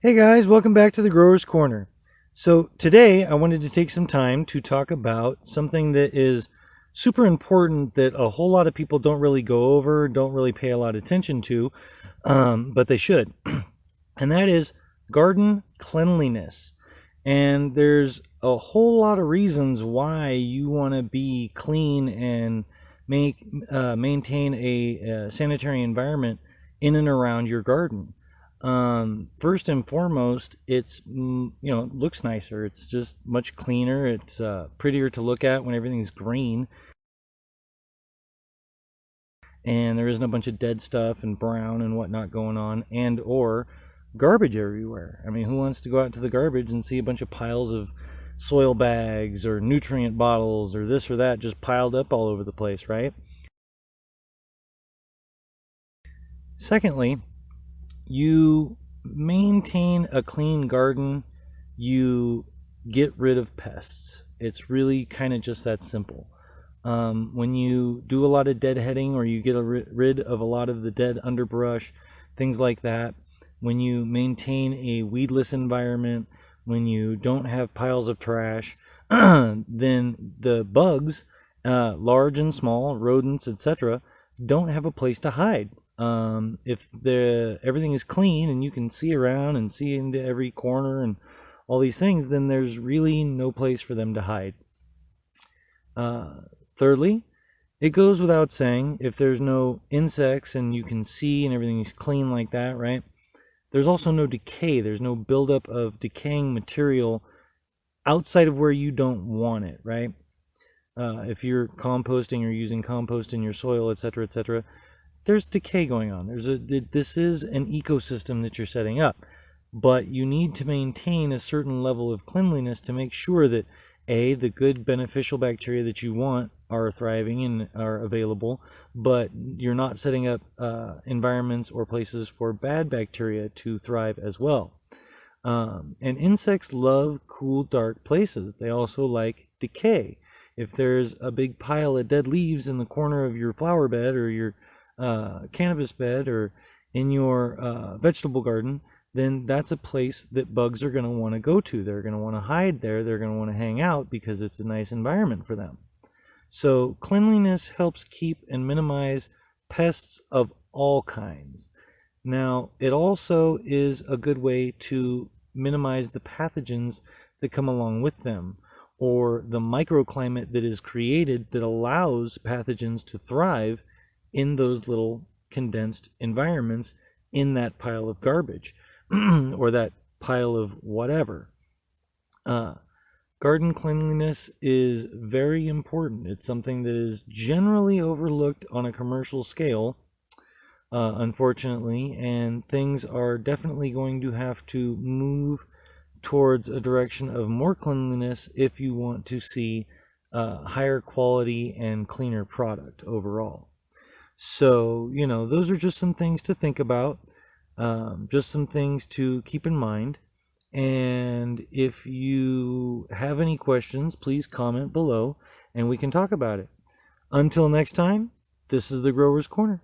Hey guys, welcome back to the Growers Corner. So today I wanted to take some time to talk about something that is super important that a whole lot of people don't really go over, don't really pay a lot of attention to, but they should. And that is garden cleanliness. And there's a whole lot of reasons why you want to be clean and maintain a sanitary environment in and around your garden. First and foremost, it's looks nicer. It's just much cleaner. It's prettier to look at when everything's green and there isn't a bunch of dead stuff and brown and whatnot going on, and or garbage everywhere. I mean, who wants to go out to the garbage and see a bunch of piles of soil bags or nutrient bottles or this or that just piled up all over the place, right? Secondly, you maintain a clean garden, you get rid of pests. It's really kind of just that simple. When you do a lot of deadheading or you get rid of a lot of the dead underbrush, things like that, when you maintain a weedless environment, when you don't have piles of trash, then the bugs, large and small, rodents, etc., don't have a place to hide. If everything is clean and you can see around and see into every corner and all these things, then there's really no place for them to hide. Thirdly, it goes without saying, if there's no insects and you can see and everything is clean like that, right? There's also no decay. There's no buildup of decaying material outside of where you don't want it, right? If you're composting or using compost in your soil, etc., etc., there's decay going on. This is an ecosystem that you're setting up, but you need to maintain a certain level of cleanliness to make sure that the good beneficial bacteria that you want are thriving and are available, but you're not setting up environments or places for bad bacteria to thrive as well. And insects love cool, dark places. They also like decay. If there's a big pile of dead leaves in the corner of your flower bed or your cannabis bed or in your vegetable garden, then that's a place that bugs are going to want to go to. They're going to want to hide there. They're going to want to hang out because it's a nice environment for them. So cleanliness helps keep and minimize pests of all kinds. Now, it also is a good way to minimize the pathogens that come along with them, or the microclimate that is created that allows pathogens to thrive in those little condensed environments in that pile of garbage or that pile of whatever. Garden cleanliness is very important. It's something that is generally overlooked on a commercial scale, unfortunately, and things are definitely going to have to move towards a direction of more cleanliness if you want to see higher quality and cleaner product overall. So, those are just some things to think about, just some things to keep in mind. And if you have any questions, please comment below and we can talk about it. Until next time, this is the Growers Corner.